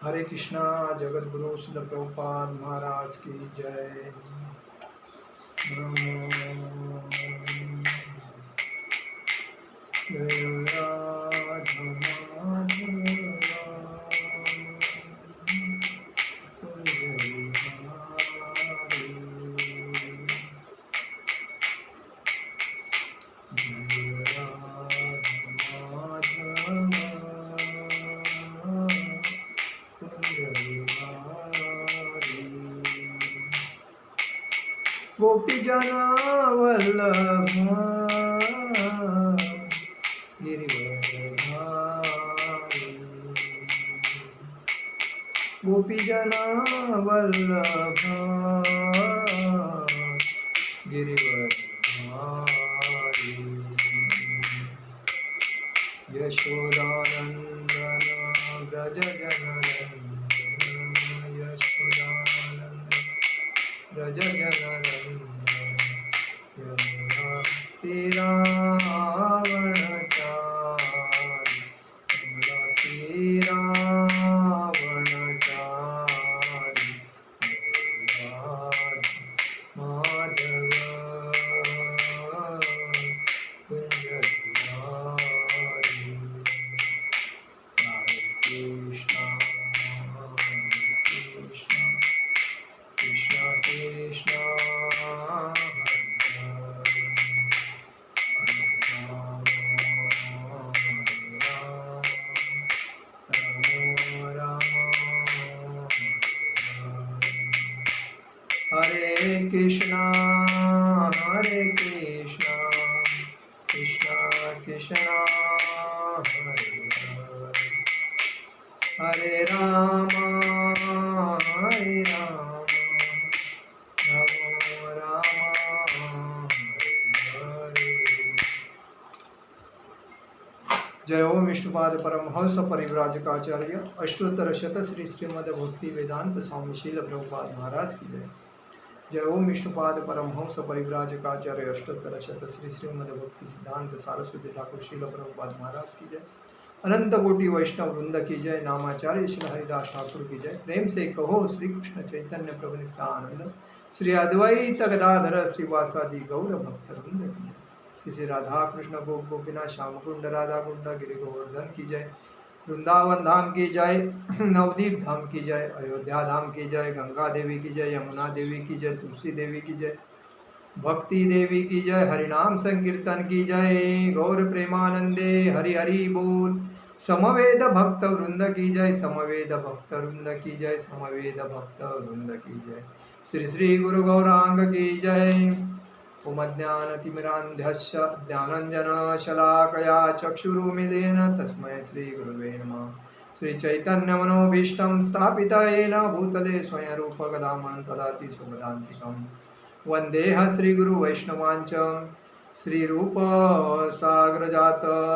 हरे कृष्णा। जगत गुरु श्रील प्रभुपाद महाराज की जय। जय राधा गोपी जना वल्लभा गिरिवरधारी। गोपी जना वल्लभा गिरिवरधारी। यशोदानंदन व्रज जननंदन यशोदानंदन व्रज जननंदन यमुना तीरावनचारि यमुना तीरावनचारि माधव कुंजबिहारी। हरे कृष्णा कृष्णा कृष्णा हरे हरे हरे राम राम राम हरे कृष्णा कृष्णा कृष्णा हरे हरे हरे राम राम हरे हरे। जय ओम विष्णुपाद परमहंस परिव्राजकाचार्य अष्टोत्तर शत श्री श्रीमद भक्ति वेदांत स्वामी शील प्रभुपाद महाराज की जय। जय ओम विष्णुपाद परमहंस परिव्राजकाचार्य अष्टोत्तर शत श्री श्रीमद भक्ति सिद्धांत सारस्वती ठाकुर शील प्रभुपाद महाराज की जय। अनंत कोटि वैष्णव वृंद की जय। नामाचार्य श्री हरिदास ठाकुर की जय। प्रेम से कहो श्री कृष्ण चैतन्य प्रभु नित्यानंद श्री अद्वैत गदाधर श्रीवासादि गौर भक्त वृंद की जय। श्री राधा कृष्ण गोपीनाथ श्याम कुंड राधा कुंड गिरि गोवर्धन की जय। वृंदावन धाम की जय। नवदीप धाम की जय। अयोध्या धाम की जय। गंगा देवी की जय। यमुना देवी की जय। तुलसी देवी की जय। भक्ति देवी की जय। हरिनाम संकीर्तन की जय। गौर प्रेमानंदे हरि हरि बोल। समवेद भक्त वृंद की जय। समवेद भक्त वृंद की जय। समवेद भक्त वृंद की जय। श्री श्री गुरु गौरांग की जय। ओम ज्ञानतिमिरान्धस्य ज्ञानञ्जनशलाकया चक्षुरुमिलितेन तस्मै श्रीगुरुवे नमः। श्रीचैतन्यमनोभीष्टं स्थापितेन भूतले स्वयं रूपकदामं ददाति सुपदान्तिकं। वन्देह श्रीगुरुवैष्णवाञ्च श्रीरूपसाग्रजात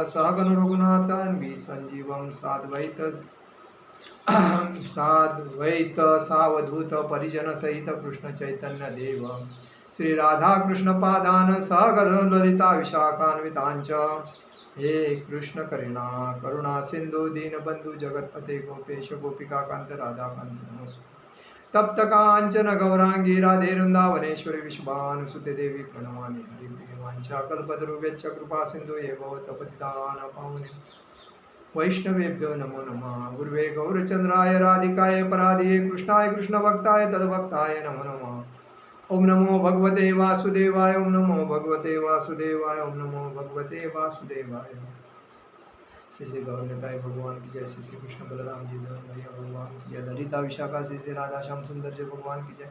सहगण रघुनाथान्वितं सञ्जीवं साद्वैत सावधूत परिजन सहित कृष्ण चैतन्य देव श्री राधा कृष्ण पादान सहगण ललिता विशाखान्वितांच। हे कृष्ण करुणा करुणा सिंधु दीनबंधु जगतपते गोपेश गोपिका कांत राधा कांत नमस्ते। तप्त कांचन गौरांगी राधे वृंदावनेश्वरी विश्वानुसुते देवी प्रणमामि हरिप्रिय वाञ्छाकल्पतरुभ्यश्च कृपा सिंधु एव पतितानां पावने वैष्णवेभ्यो नमो नमः। गुरुवे गौरचंद्राय राधिकाय पराधिये कृष्णाय कृष्णभक्ताय तद्भक्ताय नमो नमः। ओम नमो भगवते वासुदेवाय। ओम नमो भगवते वासुदेवाय। ओम नमो भगवते वासुदेवाय। श्री श्री गौरताय भगवान की जय। श्री श्री कृष्ण बलराम जी भैया भगवान की जय। ललिता विशाखा श्री श्री राधा श्याम सुंदर जी भगवान की जय।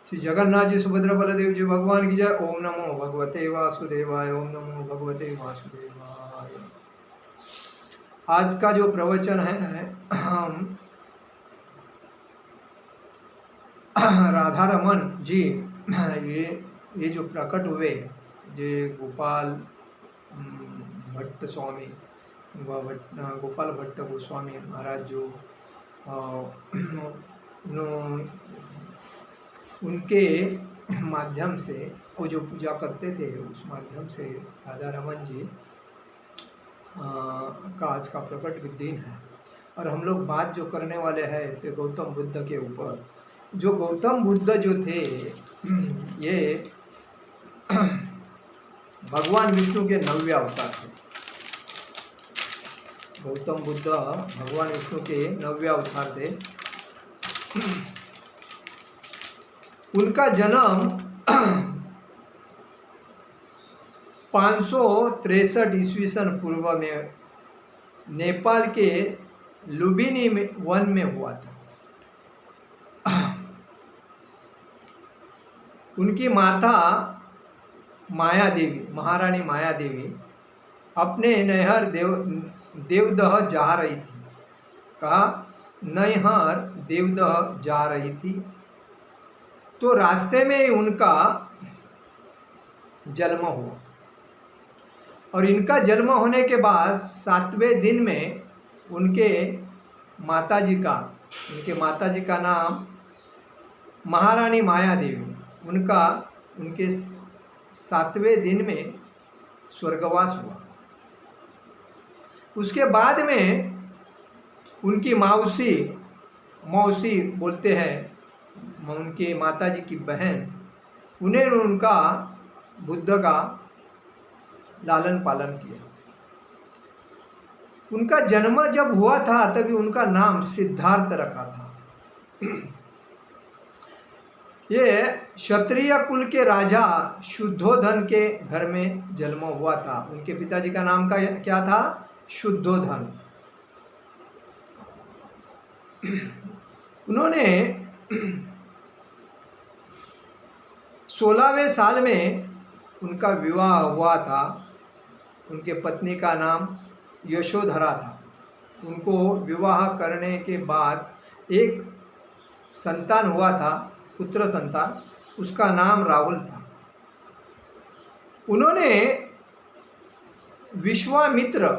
श्री जगन्नाथ जी सुभद्रा बलदेव जी भगवान की जय। ओम नमो भगवते वासुदेवाय। ओम नमो भगवते वासुदेवाय। आज का जो प्रवचन है हम राधा रमन जी ये जो प्रकट हुए ये गोपाल भट्ट स्वामी गोपाल भट्ट गोस्वामी महाराज जो उनके माध्यम से वो जो पूजा करते थे उस माध्यम से राधा रमन जी का आज का प्रकट दिन है। और हम लोग बात जो करने वाले हैं तो गौतम बुद्ध के ऊपर। जो गौतम बुद्ध जो थे ये भगवान विष्णु के 9वें अवतार थे। गौतम बुद्ध भगवान विष्णु के 9वें अवतार थे। उनका जन्म 563 ईस्वी सन पूर्व में नेपाल के लुम्बिनी वन में हुआ था। उनकी माता माया देवी, महारानी माया देवी अपने नैहर देवदह जा रही थी। कहा नैहर देवदह जा रही थी तो रास्ते में उनका जन्म हुआ। और इनका जन्म होने के बाद 7वें दिन में उनके माताजी का नाम महारानी माया देवी, उनके 7वें दिन में स्वर्गवास हुआ। उसके बाद में उनकी मौसी बोलते हैं, उनके माताजी की बहन, उन्हें उनका बुद्ध का लालन पालन किया। उनका जन्म जब हुआ था तभी उनका नाम सिद्धार्थ रखा था। ये क्षत्रिय कुल के राजा शुद्धोधन के घर में जन्म हुआ था। उनके पिताजी का नाम क्या था? शुद्धोधन। उन्होंने 16वें साल में उनका विवाह हुआ था। उनके पत्नी का नाम यशोधरा था। उनको विवाह करने के बाद एक संतान हुआ था, पुत्र संतान, उसका नाम राहुल था। उन्होंने विश्वामित्र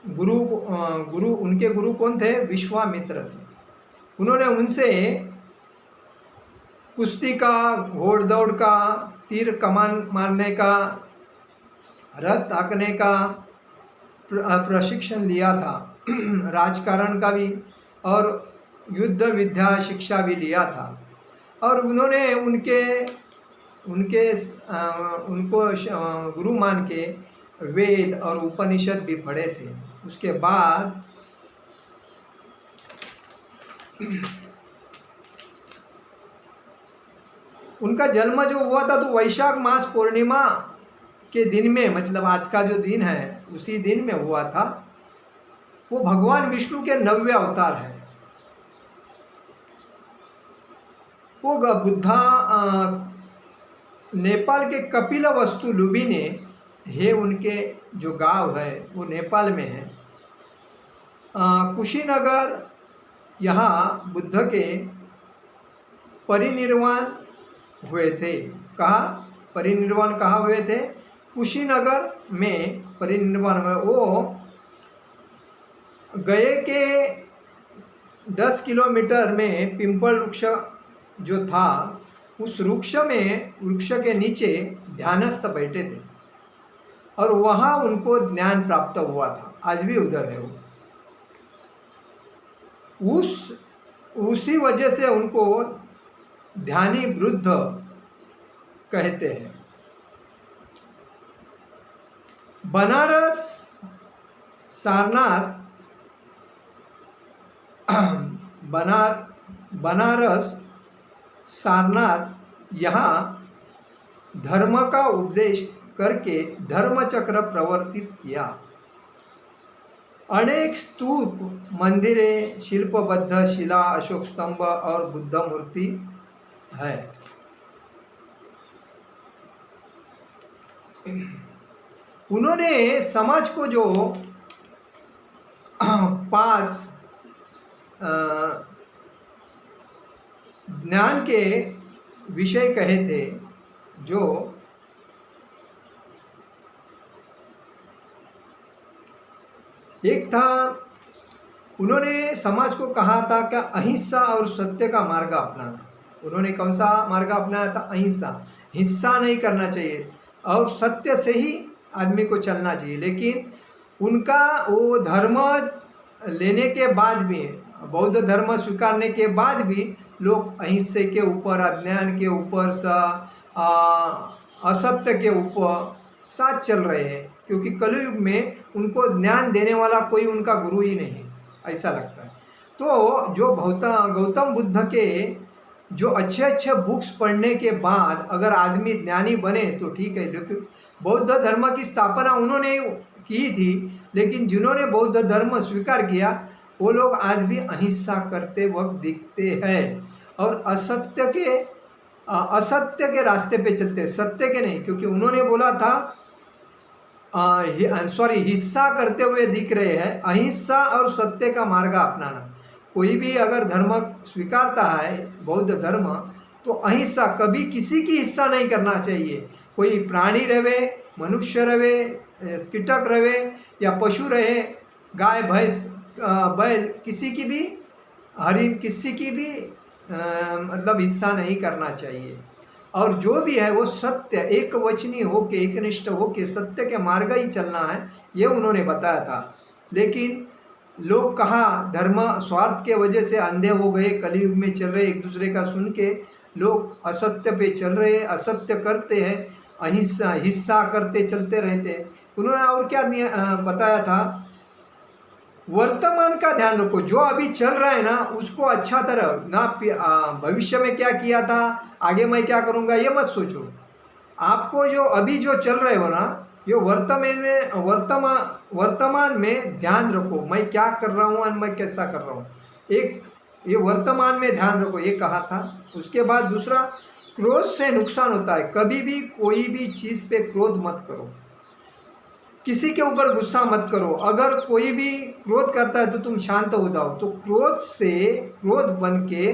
गुरु उनके गुरु कौन थे? विश्वामित्र थे। उन्होंने उनसे कुश्ती का, घोड़ दौड़ का, तीर कमान मारने का, रथ हाँकने का प्रशिक्षण लिया था। राजकारण का भी और युद्ध विद्या शिक्षा भी लिया था। और उन्होंने उनको गुरु मान के वेद और उपनिषद भी पढ़े थे। उसके बाद उनका जन्म जो हुआ था तो वैशाख मास पूर्णिमा के दिन में, मतलब आज का जो दिन है उसी दिन में हुआ था। वो भगवान विष्णु के 9वें अवतार है। वो बुद्धा नेपाल के कपिलवस्तु लुम्बिनी है, उनके जो गांव है वो नेपाल में है। कुशीनगर, यहाँ बुद्ध के परिनिर्वाण हुए थे। परिनिर्वाण कहाँ हुए थे? कुशीनगर में परिनिर्वाण हुए। वो गए के 10 किलोमीटर में पिंपल वृक्ष जो था, उस वृक्ष के नीचे ध्यानस्थ बैठे थे और वहाँ उनको ज्ञान प्राप्त हुआ था। आज भी उधर है वो। उसी वजह से उनको ध्यानी वृद्ध कहते हैं। बनारस सारनाथ यहाँ धर्म का उपदेश करके धर्मचक्र प्रवर्तित किया। अनेक स्तूप, मंदिरें, शिल्पबद्ध शिला, अशोक स्तंभ और बुद्ध मूर्ति है। उन्होंने समाज को जो 5 ज्ञान के विषय कहे थे, जो एक था, उन्होंने समाज को कहा था कि अहिंसा और सत्य का मार्ग अपनाना। उन्होंने कौन सा मार्ग अपनाया था? अहिंसा। हिंसा नहीं करना चाहिए और सत्य से ही आदमी को चलना चाहिए। लेकिन उनका वो धर्म लेने के बाद भी, बौद्ध धर्म स्वीकारने के बाद भी लोग अहिंसे के ऊपर, अज्ञान के ऊपर, असत्य के ऊपर साथ चल रहे हैं, क्योंकि कलयुग में उनको ज्ञान देने वाला कोई उनका गुरु ही नहीं है, ऐसा लगता है। तो जो गौतम बुद्ध के जो अच्छे अच्छे बुक्स पढ़ने के बाद अगर आदमी ज्ञानी बने तो ठीक है, लेकिन बौद्ध धर्म की स्थापना उन्होंने की थी, लेकिन जिन्होंने बौद्ध धर्म स्वीकार किया वो लोग आज भी अहिंसा करते वक्त दिखते हैं और असत्य के रास्ते पे चलते, सत्य के नहीं, क्योंकि उन्होंने बोला था हिस्सा करते हुए दिख रहे हैं, अहिंसा और सत्य का मार्ग अपनाना। कोई भी अगर धर्म स्वीकारता है, बौद्ध धर्म, तो अहिंसा, कभी किसी की हिस्सा नहीं करना चाहिए। कोई प्राणी रहे, मनुष्य रहे, कीटक रहे या पशु रहे, गाय भैंस बैल, किसी की भी, हरिण, किसी की भी मतलब हिस्सा नहीं करना चाहिए। और जो भी है वो सत्य, एक वचनी होके, एकनिष्ठ होके सत्य के मार्ग ही चलना है, ये उन्होंने बताया था। लेकिन लोग कहाँ धर्म स्वार्थ के वजह से अंधे हो गए, कलयुग में चल रहे, एक दूसरे का सुन के लोग असत्य पे चल रहे हैं, असत्य करते हैं, अहिंसा हिस्सा करते चलते रहते हैं। उन्होंने और क्या बताया था, वर्तमान का ध्यान रखो, जो अभी चल रहा है ना उसको अच्छा तरह ना, भविष्य में क्या किया था, आगे मैं क्या करूँगा, ये मत सोचो। आपको जो अभी जो चल रहे हो ना, ये वर्तमान में ध्यान रखो, मैं क्या कर रहा हूँ और मैं कैसा कर रहा हूँ। एक ये वर्तमान में ध्यान रखो, ये कहा था। उसके बाद दूसरा, क्रोध से नुकसान होता है, कभी भी कोई भी चीज़ पे क्रोध मत करो, किसी के ऊपर गुस्सा मत करो। अगर कोई भी क्रोध करता है तो तुम शांत हो जाओ, तो क्रोध बन के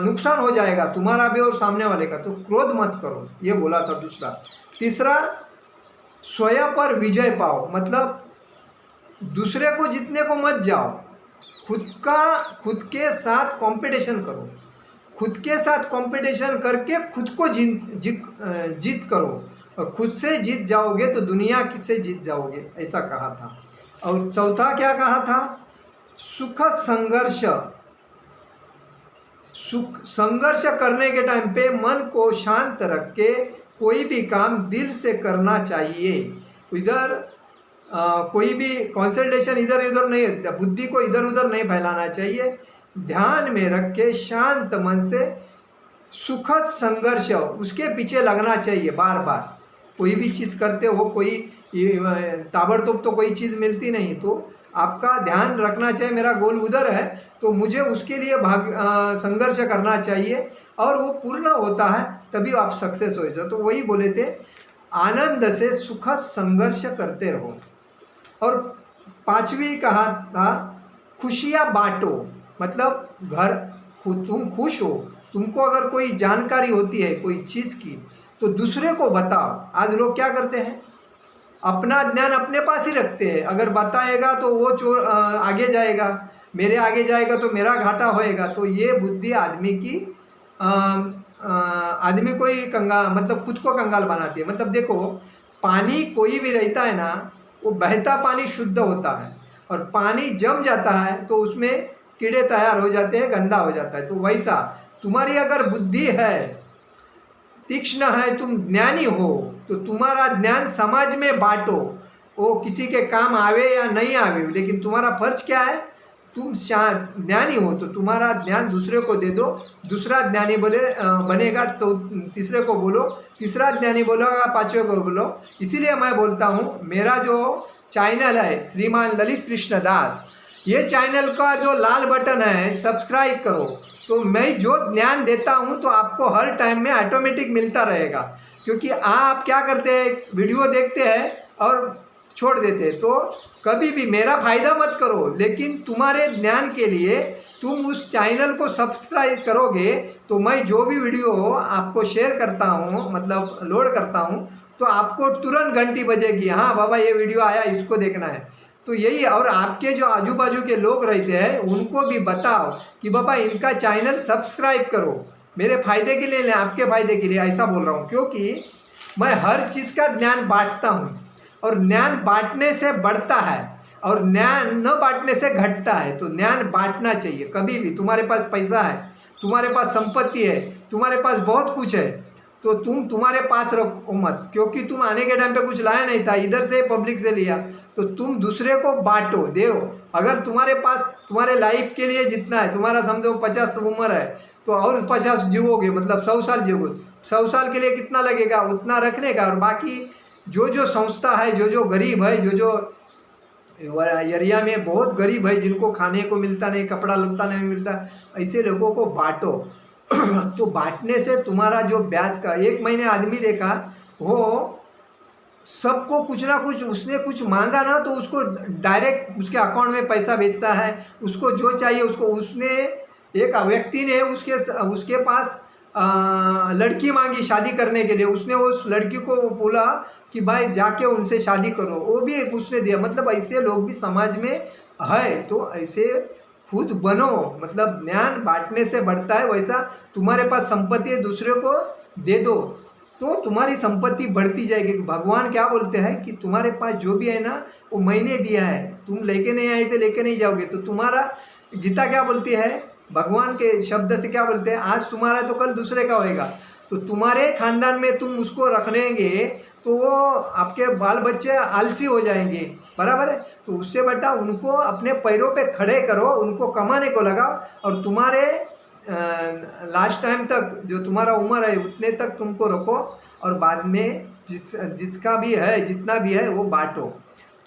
नुकसान हो जाएगा तुम्हारा भी और सामने वाले का, तो क्रोध मत करो, ये बोला था दूसरा। तीसरा, स्वयं पर विजय पाओ, मतलब दूसरे को जीतने को मत जाओ, खुद के साथ कंपटीशन करो, खुद के साथ कंपटीशन करके खुद को जीत करो, और खुद से जीत जाओगे तो दुनिया किससे जीत जाओगे, ऐसा कहा था। और चौथा क्या कहा था, संघर्ष करने के टाइम पे मन को शांत रख के कोई भी काम दिल से करना चाहिए। इधर कोई भी कंसंट्रेशन इधर उधर नहीं, बुद्धि को इधर उधर नहीं फैलाना चाहिए, ध्यान में रख के शांत मन से सुखद संघर्ष उसके पीछे लगना चाहिए बार बार। कोई भी चीज़ करते हो, कोई ताबड़तोड़ तो कोई चीज़ मिलती नहीं, तो आपका ध्यान रखना चाहिए मेरा गोल उधर है, तो मुझे उसके लिए संघर्ष करना चाहिए, और वो पूर्ण होता है तभी आप सक्सेस हो जाओ। तो वही बोले थे, आनंद से सुखद संघर्ष करते रहो। और पांचवी कहा था, खुशियाँ बांटो, मतलब तुम खुश हो, तुमको अगर कोई जानकारी होती है कोई चीज़ की तो दूसरे को बताओ। आज लोग क्या करते हैं, अपना ज्ञान अपने पास ही रखते हैं, अगर बताएगा तो वो चोर आगे जाएगा, मेरे आगे जाएगा तो मेरा घाटा होएगा। तो ये बुद्धि आदमी को ही मतलब खुद को कंगाल बनाती है। मतलब देखो, पानी कोई भी रहता है ना, वो बहता पानी शुद्ध होता है, और पानी जम जाता है तो उसमें कीड़े तैयार हो जाते हैं, गंदा हो जाता है। तो वैसा तुम्हारी अगर बुद्धि है, तीक्ष्ण है, तुम ज्ञानी हो, तो तुम्हारा ज्ञान समाज में बांटो, वो किसी के काम आवे या नहीं आवे, लेकिन तुम्हारा फर्ज क्या है, तुम ज्ञानी हो तो तुम्हारा ज्ञान दूसरे को दे दो, दूसरा ज्ञानी बनेगा, तीसरे को बोलो, तीसरा ज्ञानी बोलेगा, पांचवे को बोलो। इसीलिए मैं बोलता हूँ, मेरा जो चैनल है श्रीमान ललित कृष्ण दास, ये चैनल का जो लाल बटन है सब्सक्राइब करो, तो मैं जो ज्ञान देता हूँ तो आपको हर टाइम में ऑटोमेटिक मिलता रहेगा। क्योंकि आप क्या करते हैं, वीडियो देखते हैं और छोड़ देते हैं, तो कभी भी मेरा फ़ायदा मत करो, लेकिन तुम्हारे ज्ञान के लिए तुम उस चैनल को सब्सक्राइब करोगे तो मैं जो भी वीडियो आपको शेयर करता हूँ, मतलब लोड करता हूँ, तो आपको तुरंत घंटी बजेगी, हाँ बाबा ये वीडियो आया, इसको देखना है। तो यही, और आपके जो आजू बाजू के लोग रहते हैं उनको भी बताओ कि बाबा इनका चैनल सब्सक्राइब करो, मेरे फ़ायदे के लिए, आपके फ़ायदे के लिए, ऐसा बोल रहा हूँ। क्योंकि मैं हर चीज़ का ज्ञान बांटता हूँ, और ज्ञान बांटने से बढ़ता है। और ज्ञान न बांटने से घटता है। तो ज्ञान बांटना चाहिए कभी भी। तुम्हारे पास पैसा है, तुम्हारे पास संपत्ति है, तुम्हारे पास बहुत कुछ है, तो तुम तुम्हारे पास रखो मत, क्योंकि तुम आने के टाइम पे कुछ लाया नहीं था, इधर से पब्लिक से लिया, तो तुम दूसरे को बांटो, दो। अगर तुम्हारे पास तुम्हारे लाइफ के लिए जितना है, तुम्हारा समझो 50 उम्र है, तो और 50 जीवोगे, मतलब 100 साल जीवोगे, 100 साल के लिए कितना लगेगा उतना रखने का। और बाकी जो जो संस्था है, जो जो गरीब है, जो जो एरिया में बहुत गरीब है, जिनको खाने को मिलता नहीं, कपड़ा लत्ता नहीं मिलता, ऐसे लोगों को बांटो। तो बांटने से तुम्हारा जो ब्याज का, एक महीने आदमी देखा वो सबको कुछ ना कुछ, उसने कुछ मांगा ना तो उसको डायरेक्ट उसके अकाउंट में पैसा भेजता है, उसको जो चाहिए उसको। उसने एक व्यक्ति ने उसके पास लड़की मांगी शादी करने के लिए, उसने उस लड़की को बोला कि भाई जाके उनसे शादी करो, वो भी उसने दिया। मतलब ऐसे लोग भी समाज में है, तो ऐसे खुद बनो। मतलब ज्ञान बांटने से बढ़ता है, वैसा तुम्हारे पास संपत्ति है दूसरे को दे दो तो तुम्हारी संपत्ति बढ़ती जाएगी। भगवान क्या बोलते हैं कि तुम्हारे पास जो भी है ना वो मैंने दिया है, तुम लेके नहीं आए थे लेके नहीं जाओगे। तो तुम्हारा गीता क्या बोलती है, भगवान के शब्द से क्या बोलते हैं, आज तुम्हारा तो कल दूसरे का होएगा। तो तुम्हारे खानदान में तुम उसको रख लेंगे तो वो आपके बाल बच्चे आलसी हो जाएंगे, बराबर है। तो उससे बेटा उनको अपने पैरों पे खड़े करो, उनको कमाने को लगाओ, और तुम्हारे लास्ट टाइम तक जो तुम्हारा उम्र है उतने तक तुमको रखो, और बाद में जिसका भी है जितना भी है वो बांटो।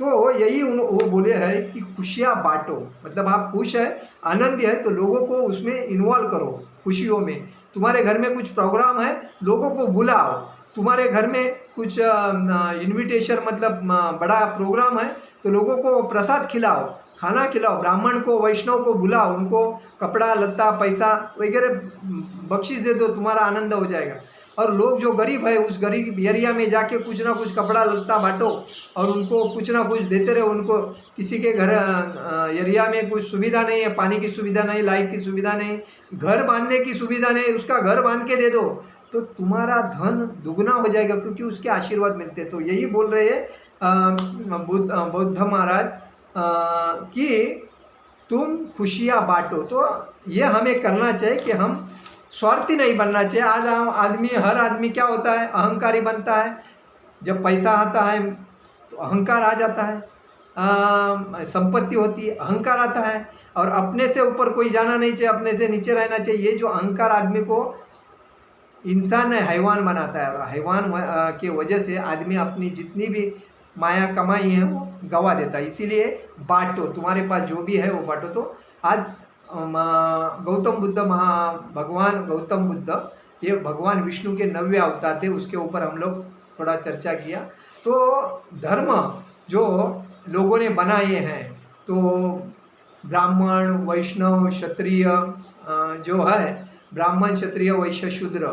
तो यही वो बोले है कि खुशियाँ बांटो। मतलब आप खुश है, आनंद है, तो लोगों को उसमें इन्वॉल्व करो खुशियों में। तुम्हारे घर में कुछ प्रोग्राम है, लोगों को बुलाओ। तुम्हारे घर में कुछ इनविटेशन, मतलब बड़ा प्रोग्राम है, तो लोगों को प्रसाद खिलाओ, खाना खिलाओ, ब्राह्मण को वैष्णव को बुलाओ, उनको कपड़ा लत्ता पैसा वगैरह बख्शिश दे दो, तुम्हारा आनंद हो जाएगा। और लोग जो गरीब है उस गरीब एरिया में जाके कुछ ना कुछ कपड़ा लत्ता बांटो और उनको कुछ ना कुछ देते रहो। उनको किसी के घर एरिया में कुछ सुविधा नहीं है, पानी की सुविधा नहीं, लाइट की सुविधा नहीं, घर बांधने की सुविधा नहीं, उसका घर बांध के दे दो, तो तुम्हारा धन दुगना हो जाएगा, क्योंकि उसके आशीर्वाद मिलते हैं। तो यही बोल रहे हैं बुद्ध महाराज कि तुम खुशियाँ बांटो। तो ये हमें करना चाहिए कि हम स्वार्थी नहीं बनना चाहिए। आज हर आदमी क्या होता है, अहंकारी बनता है। जब पैसा आता है तो अहंकार आ जाता है, संपत्ति होती है अहंकार आता है, और अपने से ऊपर कोई जाना नहीं चाहिए, अपने से नीचे रहना चाहिए। ये जो अहंकार आदमी को इंसान हैवान बनाता है, और हैवान के वजह से आदमी अपनी जितनी भी माया कमाई है वो गवा देता है। इसीलिए बांटो, तुम्हारे पास जो भी है वो बांटो। तो आज गौतम बुद्ध भगवान गौतम बुद्ध ये भगवान विष्णु के 9वें अवतार थे, उसके ऊपर हम लोग थोड़ा चर्चा किया। तो धर्म जो लोगों ने बनाए हैं, तो ब्राह्मण वैष्णव क्षत्रिय जो है, ब्राह्मण क्षत्रिय वैश्य शूद्र,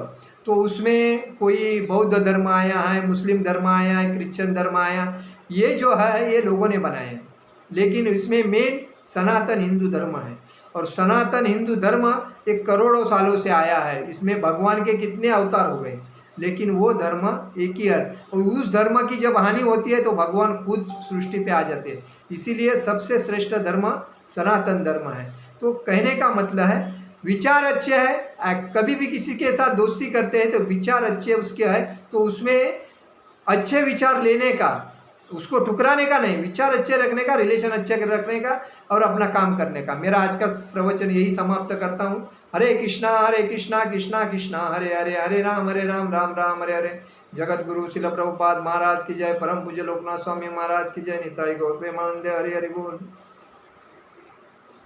तो उसमें कोई बौद्ध धर्म आया है, मुस्लिम धर्म आया है, क्रिश्चियन धर्म आया, ये जो है ये लोगों ने बनाए हैं। लेकिन इसमें मेन सनातन हिंदू धर्म है, और सनातन हिंदू धर्म एक करोड़ों सालों से आया है। इसमें भगवान के कितने अवतार हो गए, लेकिन वो धर्म एक ही है। और उस धर्म की जब हानि होती है तो भगवान खुद सृष्टि पे आ जाते हैं। इसीलिए सबसे श्रेष्ठ धर्म सनातन धर्म है। तो कहने का मतलब है विचार अच्छे है, कभी भी किसी के साथ दोस्ती करते हैं तो विचार अच्छे उसके है, तो उसमें अच्छे विचार लेने का, उसको ठुकराने का नहीं, विचार अच्छे रखने का, रिलेशन अच्छे रखने का, और अपना काम करने का। मेरा आज का प्रवचन यही समाप्त करता हूँ। हरे कृष्णा कृष्णा कृष्णा हरे हरे, हरे राम राम राम हरे हरे। जगत गुरु शिल प्रभुपाद महाराज की जय, परम पूज्य लोकनाथ स्वामी महाराज की जय, निताई गौर प्रेमानंद, हरे हरि बोल।